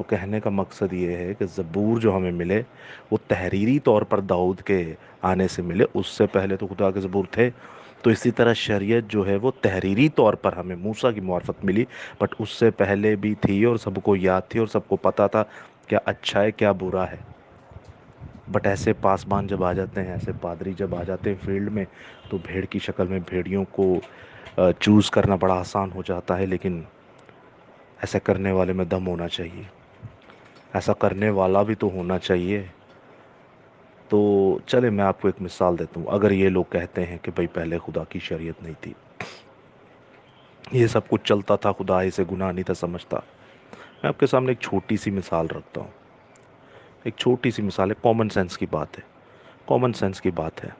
تو کہنے کا مقصد یہ ہے کہ زبور جو ہمیں ملے وہ تحریری طور پر داؤد کے آنے سے ملے، اس سے پہلے تو خدا کے زبور تھے۔ تو اسی طرح شریعت جو ہے وہ تحریری طور پر ہمیں موسیٰ کی معرفت ملی، بٹ اس سے پہلے بھی تھی اور سب کو یاد تھی اور سب کو پتہ تھا کیا اچھا ہے کیا برا ہے۔ بٹ ایسے پاسبان جب آ جاتے ہیں، ایسے پادری جب آ جاتے ہیں فیلڈ میں، تو بھیڑ کی شکل میں بھیڑیوں کو چوز کرنا بڑا آسان ہو جاتا ہے، لیکن ایسا کرنے والے میں دم ہونا چاہیے، ایسا کرنے والا بھی تو ہونا چاہیے۔ تو چلے میں آپ کو ایک مثال دیتا ہوں۔ اگر یہ لوگ کہتے ہیں کہ بھئی پہلے خدا کی شریعت نہیں تھی، یہ سب کچھ چلتا تھا، خدا اسے گناہ نہیں تھا سمجھتا، میں آپ کے سامنے ایک چھوٹی سی مثال رکھتا ہوں۔ ایک چھوٹی سی مثال ہے، کامن سینس کی بات ہے، کامن سینس کی بات ہے،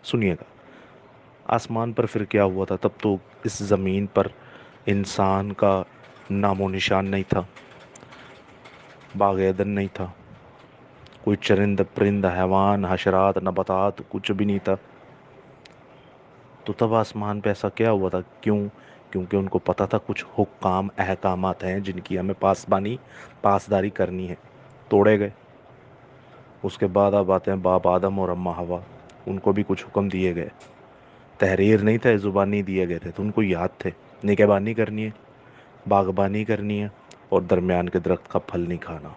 سنیے گا۔ آسمان پر پھر کیا ہوا تھا؟ تب تو اس زمین پر انسان کا نام و نشان نہیں تھا، باغ عدن نہیں تھا، کوئی چرند پرند حیوان حشرات نباتات کچھ بھی نہیں تھا۔ تو تب آسمان پہ ایسا کیا ہوا تھا؟ کیوں؟ کیونکہ ان کو پتا تھا کچھ حکام احکامات ہیں جن کی ہمیں پاسداری کرنی ہے، توڑے گئے۔ اس کے بعد اب آتے ہیں باپ آدم اور اماں حوا، ان کو بھی کچھ حکم دیے گئے، تحریر نہیں تھے، زبانی دیے گئے تھے، تو ان کو یاد تھے، نگہبانی کرنی ہے، باغبانی کرنی ہے، اور درمیان کے درخت کا پھل نہیں کھانا۔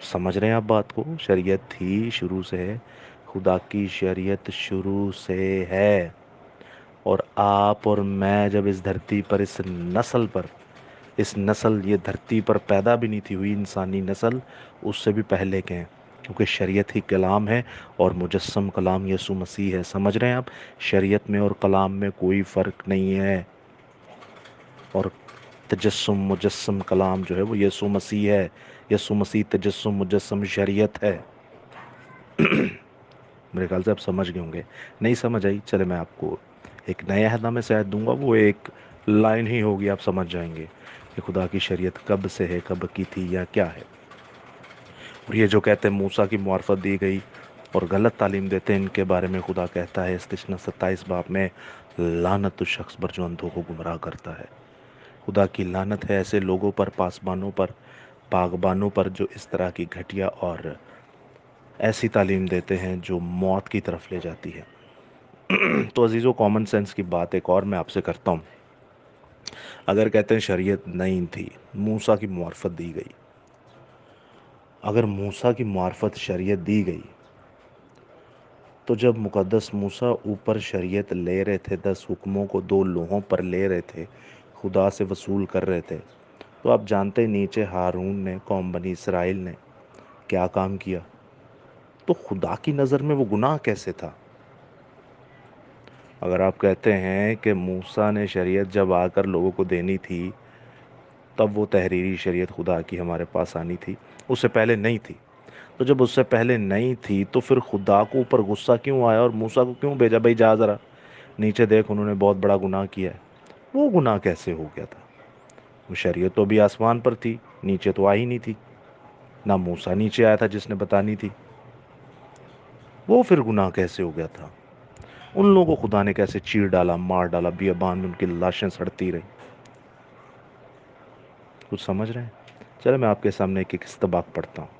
سمجھ رہے ہیں آپ بات کو؟ شریعت تھی شروع سے، خدا کی شریعت شروع سے ہے۔ اور آپ اور میں جب اس دھرتی پر اس نسل یہ دھرتی پر پیدا بھی نہیں تھی ہوئی، انسانی نسل، اس سے بھی پہلے کے ہیں، کیونکہ شریعت ہی کلام ہے اور مجسم کلام یسوع مسیح ہے۔ سمجھ رہے ہیں آپ؟ شریعت میں اور کلام میں کوئی فرق نہیں ہے، اور تجسم مجسم کلام جو ہے وہ یسوع مسیح ہے، یسوع مسیح تجسم مجسم شریعت ہے۔ میرے خیال سے آپ سمجھ گئے ہوں گے، نہیں سمجھ آئی چلے میں آپ کو ایک نیا عہد نامہ سے آیت دوں گا، وہ ایک لائن ہی ہوگی، آپ سمجھ جائیں گے کہ خدا کی شریعت کب سے ہے، کب کی تھی یا کیا ہے۔ اور یہ جو کہتے ہیں موسیٰ کی معرفت دی گئی اور غلط تعلیم دیتے ہیں، ان کے بارے میں خدا کہتا ہے استثنا 27 باب میں، لعنت اس شخص پر جو اندھوں کو گمراہ کرتا ہے۔ خدا کی لعنت ہے ایسے لوگوں پر، پاسبانوں پر، باغبانوں پر، جو اس طرح کی گھٹیا اور ایسی تعلیم دیتے ہیں جو موت کی طرف لے جاتی ہے۔ تو عزیزو، کامن سینس کی بات ایک اور میں آپ سے کرتا ہوں۔ اگر کہتے ہیں شریعت نہیں تھی، موسیٰ کی معرفت دی گئی، اگر موسیٰ کی معرفت شریعت دی گئی، تو جب مقدس موسیٰ اوپر شریعت لے رہے تھے، 10 حکموں کو 2 لوحوں پر لے رہے تھے، خدا سے وصول کر رہے تھے، تو آپ جانتے نیچے ہارون نے، قوم بنی اسرائیل نے کیا کام کیا؟ تو خدا کی نظر میں وہ گناہ کیسے تھا؟ اگر آپ کہتے ہیں کہ موسیٰ نے شریعت جب آ کر لوگوں کو دینی تھی، تب وہ تحریری شریعت خدا کی ہمارے پاس آنی تھی، اس سے پہلے نہیں تھی۔ تو جب اس سے پہلے نہیں تھی تو پھر خدا کو اوپر غصہ کیوں آیا اور موسیٰ کو کیوں بھیجا، بھائی جا ذرا نیچے دیکھ، انہوں نے بہت بڑا گناہ کیا ہے؟ وہ گناہ کیسے ہو گیا تھا؟ وہ شریعت تو بھی آسمان پر تھی، نیچے تو آئی نہیں تھی، نہ موسیٰ نیچے آیا تھا جس نے بتانی تھی، وہ پھر گناہ کیسے ہو گیا تھا؟ ان لوگوں کو خدا نے کیسے چیر ڈالا، مار ڈالا، بیابان میں ان کی لاشیں سڑتی رہی؟ کچھ سمجھ رہے ہیں؟ چلے میں آپ کے سامنے ایک استباق پڑھتا ہوں،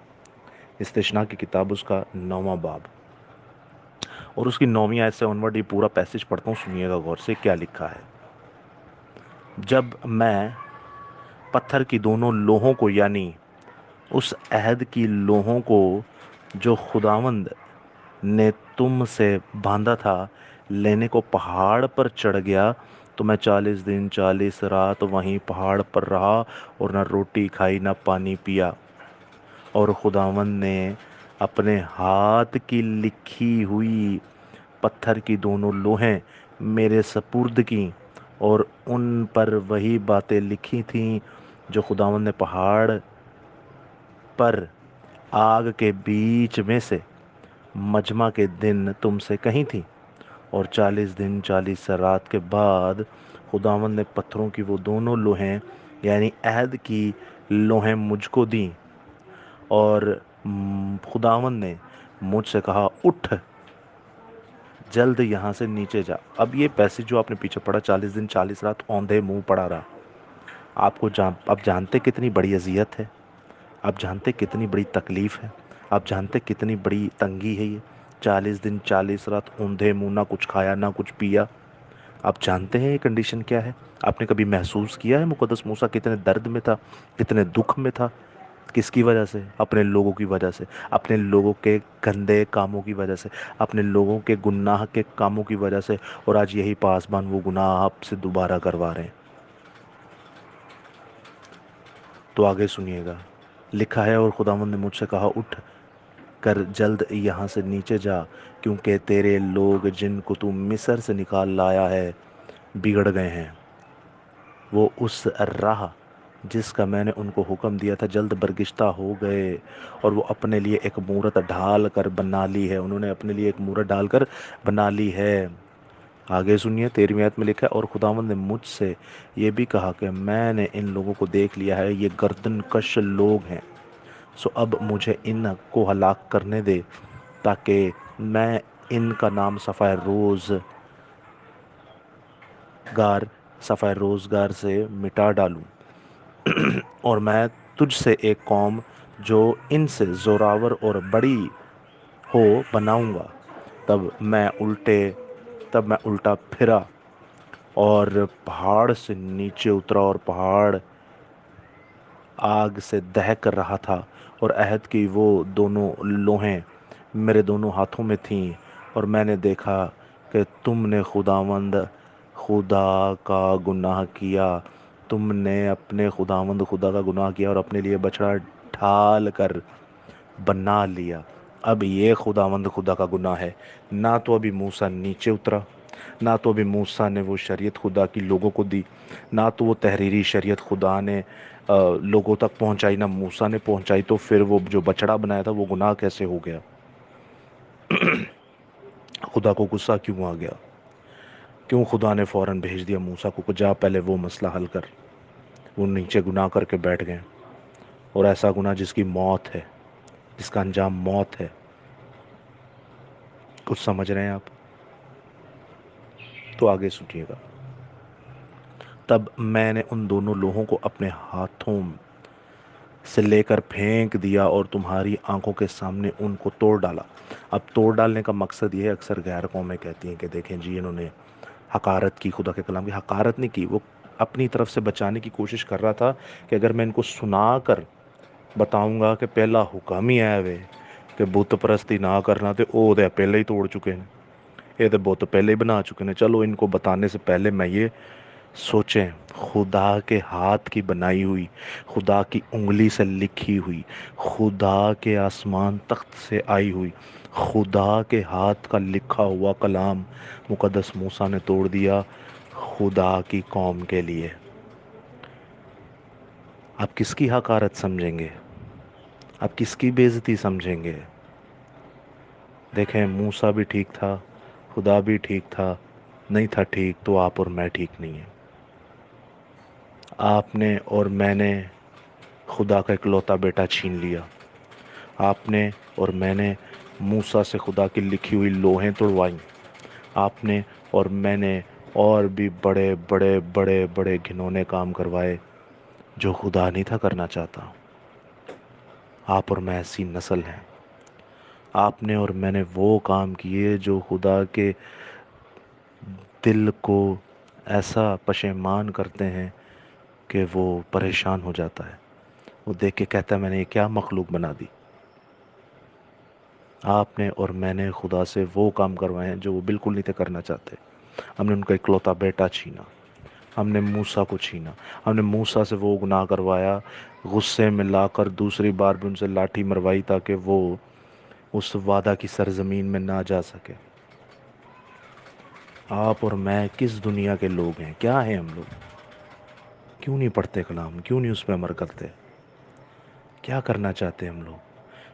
استثنا کی کتاب، اس کا 9واں باب اور اس کی 9ویں آیت سے اونورڈ یہ پورا پیسج پڑھتا ہوں، سنیے گا غور سے کیا لکھا ہے۔ جب میں پتھر کی دونوں لوحوں کو، یعنی اس عہد کی لوحوں کو جو خداوند نے تم سے باندھا تھا، لینے کو پہاڑ پر چڑھ گیا، تو میں 40 دن 40 رات وہیں پہاڑ پر رہا اور نہ روٹی کھائی نہ پانی پیا، اور خداوند نے اپنے ہاتھ کی لکھی ہوئی پتھر کی دونوں لوحیں میرے سپرد کیں، اور ان پر وہی باتیں لکھی تھیں جو خداوند نے پہاڑ پر آگ کے بیچ میں سے مجمع کے دن تم سے کہیں تھی۔ اور 40 دن 40 رات کے بعد خداوند نے پتھروں کی وہ دونوں لوحیں، یعنی عہد کی لوحیں مجھ کو دیں، اور خداوند نے مجھ سے کہا، اٹھ جلد یہاں سے نیچے جا۔ اب یہ پیسج جو آپ نے پیچھے پڑھا، 40 دن 40 رات اوندھے منہ پڑا رہا، آپ جانتے کتنی بڑی اذیت ہے، آپ جانتے کتنی بڑی تکلیف ہے، آپ جانتے کتنی بڑی تنگی ہے یہ 40 دن 40 رات اوندھے منہ، نہ کچھ کھایا نہ کچھ پیا؟ آپ جانتے ہیں یہ کنڈیشن کیا ہے؟ آپ نے کبھی محسوس کیا ہے مقدس موسیٰ کتنے درد میں تھا، کتنے دکھ میں تھا؟ کس کی وجہ سے؟ اپنے لوگوں کی وجہ سے، اپنے لوگوں کے گندے کاموں کی وجہ سے، اپنے لوگوں کے گناہ کے کاموں کی وجہ سے، اور آج یہی پاسبان وہ گناہ آپ سے دوبارہ کروا رہے ہیں۔ تو آگے سنیے گا، لکھا ہے، اور خداوند نے مجھ سے کہا، اٹھ کر جلد یہاں سے نیچے جا، کیونکہ تیرے لوگ جن کو تو مصر سے نکال لایا ہے بگڑ گئے ہیں۔ وہ اس راہ جس کا میں نے ان کو حکم دیا تھا جلد برگشتہ ہو گئے، اور وہ اپنے لیے ایک مورت ڈھال کر بنا لی ہے۔ انہوں نے اپنے لیے ایک مورت ڈال کر بنا لی ہے۔ آگے سنیے 13ویں آیت میں لکھا ہے، اور خداوند نے مجھ سے یہ بھی کہا کہ میں نے ان لوگوں کو دیکھ لیا ہے، یہ گردن کش لوگ ہیں، سو اب مجھے ان کو ہلاک کرنے دے، تاکہ میں ان کا نام صفحہ روزگار سے مٹا ڈالوں، اور میں تجھ سے ایک قوم جو ان سے زوراور اور بڑی ہو بناؤں گا۔ تب میں الٹا پھرا اور پہاڑ سے نیچے اترا، اور پہاڑ آگ سے دہک رہا تھا، اور عہد کی وہ دونوں لوہیں میرے دونوں ہاتھوں میں تھیں، اور میں نے دیکھا کہ تم نے خداوند خدا کا گناہ کیا، تم نے اپنے خداوند خدا کا گناہ کیا اور اپنے لیے بچڑا ڈھال کر بنا لیا۔ اب یہ خداوند خدا کا گناہ ہے، نہ تو ابھی موسیٰ نیچے اترا، نہ تو ابھی موسیٰ نے وہ شریعت خدا کی لوگوں کو دی، نہ تو وہ تحریری شریعت خدا نے لوگوں تک پہنچائی، نہ موسیٰ نے پہنچائی، تو پھر وہ جو بچڑا بنایا تھا وہ گناہ کیسے ہو گیا؟ خدا کو غصہ کیوں آ گیا؟ کیوں خدا نے فوراً بھیج دیا موسیٰ کو کہ جا پہلے وہ مسئلہ حل کر؟ وہ نیچے گناہ کر کے بیٹھ گئے، اور ایسا گناہ جس کی موت ہے، جس کا انجام موت ہے۔ کچھ سمجھ رہے ہیں آپ؟ تو آگے سنیے گا، تب میں نے ان دونوں لوہوں کو اپنے ہاتھوں سے لے کر پھینک دیا، اور تمہاری آنکھوں کے سامنے ان کو توڑ ڈالا۔ اب توڑ ڈالنے کا مقصد یہ ہے، اکثر غیر قومیں کہتی ہیں کہ دیکھیں جی انہوں نے حقارت کی، خدا کے کلام کی حقارت نہیں کی، وہ اپنی طرف سے بچانے کی کوشش کر رہا تھا کہ اگر میں ان کو سنا کر بتاؤں گا کہ پہلا حکم ہی آیا وے کہ بت پرستی نہ کرنا، تو وہ تو پہلے ہی توڑ چکے ہیں، یہ تو بت پہلے ہی بنا چکے ہیں، چلو ان کو بتانے سے پہلے میں یہ سوچیں، خدا کے ہاتھ کی بنائی ہوئی، خدا کی انگلی سے لکھی ہوئی، خدا کے آسمان تخت سے آئی ہوئی، خدا کے ہاتھ کا لکھا ہوا کلام مقدس موسیٰ نے توڑ دیا خدا کی قوم کے لیے۔ آپ کس کی حقارت سمجھیں گے؟ آپ کس کی بے عزتی سمجھیں گے؟ دیکھیں موسیٰ بھی ٹھیک تھا، خدا بھی ٹھیک تھا، نہیں تھا ٹھیک تو آپ اور میں ٹھیک نہیں ہیں۔ آپ نے اور میں نے خدا کا اکلوتا بیٹا چھین لیا، آپ نے اور میں نے موسیٰ سے خدا کی لکھی ہوئی لوحیں توڑوائیں، آپ نے اور میں نے اور بھی بڑے بڑے بڑے بڑے گھنونے کام کروائے جو خدا نہیں تھا کرنا چاہتا۔ آپ اور میں ایسی نسل ہیں، آپ نے اور میں نے وہ کام کیے جو خدا کے دل کو ایسا پشیمان کرتے ہیں کہ وہ پریشان ہو جاتا ہے، وہ دیکھ کے کہتا ہے میں نے یہ کیا مخلوق بنا دی۔ آپ نے اور میں نے خدا سے وہ کام کروائے ہیں جو وہ بالکل نہیں تھے کرنا چاہتے۔ ہم نے ان کا اکلوتا بیٹا چھینا، ہم نے موسیٰ کو چھینا، ہم نے موسیٰ سے وہ گناہ کروایا، غصے میں لا کر دوسری بار بھی ان سے لاٹھی مروائی تاکہ وہ اس وعدہ کی سرزمین میں نہ جا سکے۔ آپ اور میں کس دنیا کے لوگ ہیں؟ کیا ہیں ہم لوگ؟ کیوں نہیں پڑھتے کلام؟ کیوں نہیں اس پہ عمل کرتے؟ کیا کرنا چاہتے ہیں ہم لوگ؟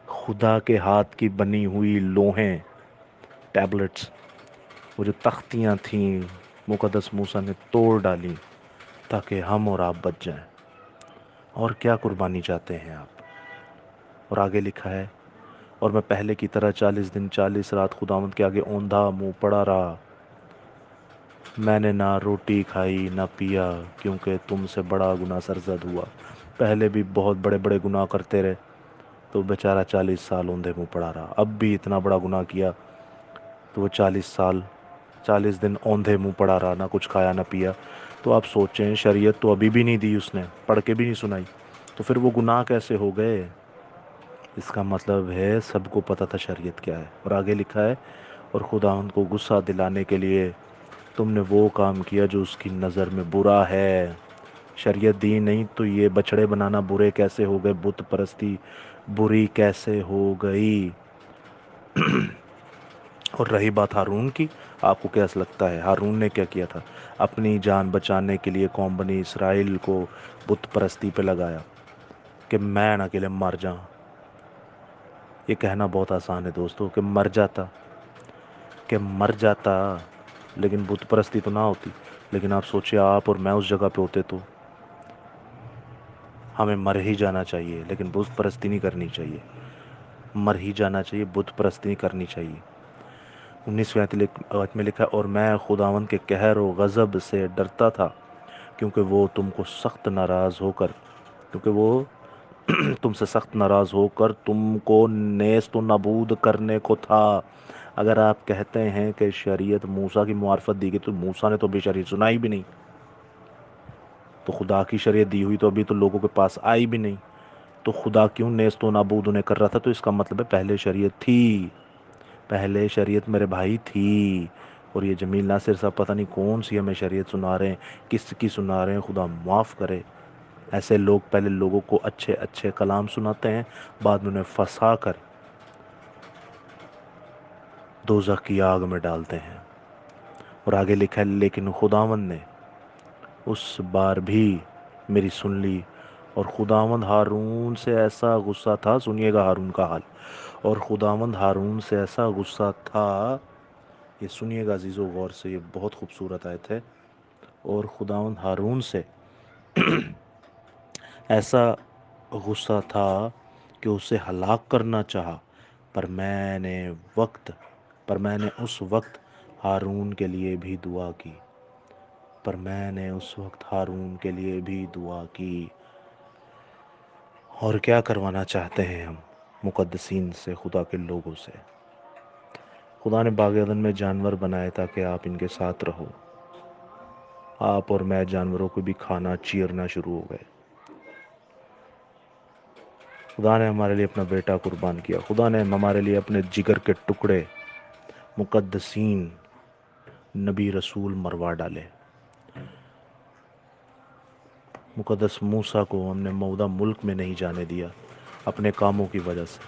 خدا کے ہاتھ کی بنی ہوئی لوحیں، ٹیبلٹس، وہ جو تختیاں تھیں مقدس موسیٰ نے توڑ ڈالی تاکہ ہم اور آپ بچ جائیں۔ اور کیا قربانی چاہتے ہیں آپ؟ اور آگے لکھا ہے، اور میں پہلے کی طرح 40 دن 40 رات خداوند کے آگے اوندھا منہ پڑا رہا، میں نے نہ روٹی کھائی نہ پیا، کیونکہ تم سے بڑا گناہ سرزد ہوا۔ پہلے بھی بہت بڑے بڑے گناہ کرتے رہے تو بیچارہ 40 سال اوندھے منہ پڑا رہا، اب بھی اتنا بڑا گناہ کیا تو وہ 40 سال 40 دن اوندھے منہ پڑا رہا، نہ کچھ کھایا نہ پیا۔ تو آپ سوچیں، شریعت تو ابھی بھی نہیں دی اس نے، پڑھ کے بھی نہیں سنائی، تو پھر وہ گناہ کیسے ہو گئے؟ اس کا مطلب ہے سب کو پتہ تھا شریعت کیا ہے۔ اور آگے لکھا ہے، اور خدا ان کو غصہ دلانے کے لیے تم نے وہ کام کیا جو اس کی نظر میں برا ہے۔ شریعت دی نہیں تو یہ بچڑے بنانا برے کیسے ہو گئے، بت پرستی بری کیسے ہو گئی؟ اور رہی بات ہارون کی، آپ کو کیسا لگتا ہے ہارون نے کیا کیا تھا؟ اپنی جان بچانے کے لیے قوم بنی اسرائیل کو بت پرستی پہ لگایا کہ میں نہ اکیلے مر جاؤں۔ یہ کہنا بہت آسان ہے دوستو کہ مر جاتا، لیکن بت پرستی تو نہ ہوتی۔ لیکن آپ سوچیں، آپ اور میں اس جگہ پہ ہوتے تو ہمیں مر ہی جانا چاہیے، لیکن بت پرستی نہیں کرنی چاہیے۔ مر ہی جانا چاہیے، بت پرستی نہیں کرنی چاہیے۔ 19ویں آیت میں لکھا، اور میں خداوند کے قہر و غضب سے ڈرتا تھا، کیونکہ وہ تم سے سخت ناراض ہو کر تم کو نیست و نابود کرنے کو تھا۔ اگر آپ کہتے ہیں کہ شریعت موسیٰ کی معرفت دی گئی تو موسیٰ نے تو ابھی شریعت سنائی بھی نہیں، تو خدا کی شریعت دی ہوئی تو ابھی تو لوگوں کے پاس آئی بھی نہیں، تو خدا کیوں نیست و نابود انہیں کر رہا تھا؟ تو اس کا مطلب ہے پہلے شریعت تھی، پہلے شریعت میرے بھائی تھی۔ اور یہ جمیل ناصر صاحب پتہ نہیں کون سی ہمیں شریعت سنا رہے ہیں، کس کی سنا رہے ہیں، خدا معاف کرے۔ ایسے لوگ پہلے لوگوں کو اچھے اچھے کلام سناتے ہیں، بعد میں انہیں پھنسا کر دوزخ کی آگ میں ڈالتے ہیں۔ اور آگے لکھا ہے، لیکن خداوند نے اس بار بھی میری سن لی، اور خداوند ہارون سے ایسا غصہ تھا، سنیے گا ہارون کا حال، اور خداوند ہارون سے ایسا غصہ تھا، یہ سنیے گا عزیزو غور سے، یہ بہت خوبصورت آیت ہے، اور خداوند ہارون سے ایسا غصہ تھا کہ اسے ہلاک کرنا چاہا، پر میں نے اس وقت ہارون کے لیے بھی دعا کی۔ اور کیا کروانا چاہتے ہیں ہم مقدسین سے، خدا کے لوگوں سے؟ خدا نے باغ عدن میں جانور بنائے تاکہ آپ ان کے ساتھ رہو، آپ اور میں جانوروں کو بھی کھانا چیرنا شروع ہو گئے۔ خدا نے ہمارے لیے اپنا بیٹا قربان کیا، خدا نے ہمارے لیے اپنے جگر کے ٹکڑے مقدسین نبی رسول مروا ڈالے۔ مقدس موسیٰ کو ہم نے موعودہ ملک میں نہیں جانے دیا اپنے کاموں کی وجہ سے۔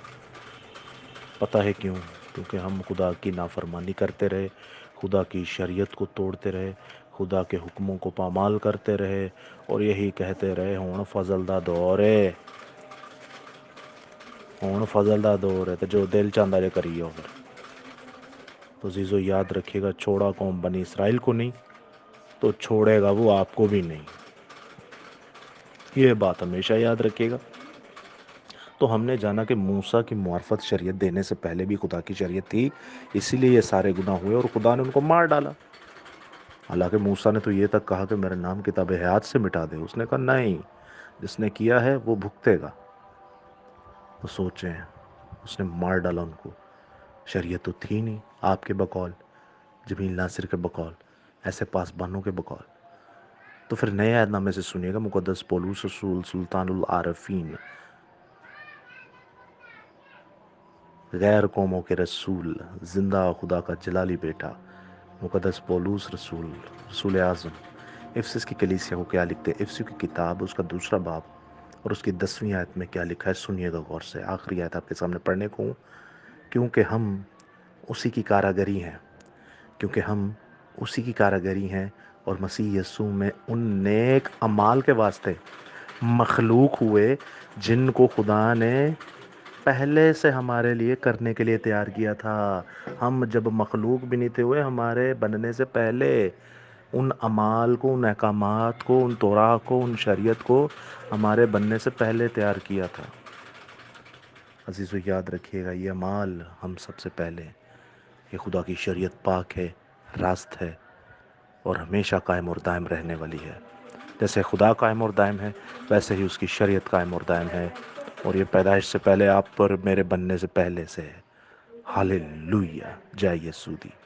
پتہ ہے کیوں؟ کیونکہ ہم خدا کی نافرمانی کرتے رہے، خدا کی شریعت کو توڑتے رہے، خدا کے حکموں کو پامال کرتے رہے، اور یہی کہتے رہے ہون فضل دا دور ہے، ہون فضل دا دور ہے، تو جو دل چاہتا ہے کریے ہو۔ تو عزیزو یاد رکھیے گا، چھوڑا قوم بنی اسرائیل کو نہیں تو چھوڑے گا وہ آپ کو بھی نہیں، یہ بات ہمیشہ یاد رکھیے گا۔ تو ہم نے جانا کہ موسیٰ کی معرفت شریعت دینے سے پہلے بھی خدا کی شریعت تھی، اسی لیے یہ سارے گناہ ہوئے اور خدا نے ان کو مار ڈالا۔ حالانکہ موسیٰ نے تو یہ تک کہا کہ میرا نام کتاب حیات سے مٹا دے، اس نے کہا نہیں، جس نے کیا ہے وہ بھگتے گا۔ تو سوچیں، اس نے مار ڈالا ان کو۔ شریعت تو تھی نہیں آپ کے بقول، جمیل ناصر کے بقول، ایسے پاسبانوں کے بقول۔ تو پھر نئے عہد نامے سے سنیے گا، مقدس پولس رسول سلطان العارفین، غیر قوموں کے رسول، زندہ خدا کا جلالی بیٹا، مقدس پولس رسول اعظم، افسس کی کلیسیا کو کیا لکھتے ہیں؟ افسس کی کتاب اس کا 2 باب اور اس کی 10ویں آیت میں کیا لکھا ہے، سنیے گا غور سے۔ آخری آیت آپ کے سامنے پڑھنے کو ہوں، کیونکہ ہم اسی کی کاراگری ہیں اور مسیح یسوع میں ان نیک اعمال کے واسطے مخلوق ہوئے جن کو خدا نے پہلے سے ہمارے لیے کرنے کے لیے تیار کیا تھا۔ ہم جب مخلوق بھی نہیں تھے ہوئے، ہمارے بننے سے پہلے ان اعمال کو، ان احکامات کو، ان توراہ کو، ان شریعت کو ہمارے بننے سے پہلے تیار کیا تھا۔ عزیزو یاد رکھیے گا، یہ اعمال ہم سب سے پہلے، یہ خدا کی شریعت پاک ہے، راست ہے، اور ہمیشہ قائم اور دائم رہنے والی ہے۔ جیسے خدا قائم اور دائم ہے، ویسے ہی اس کی شریعت قائم اور دائم ہے، اور یہ پیدائش سے پہلے آپ پر میرے بننے سے پہلے سے ہے۔ ہاللویا، جے یسوع دی۔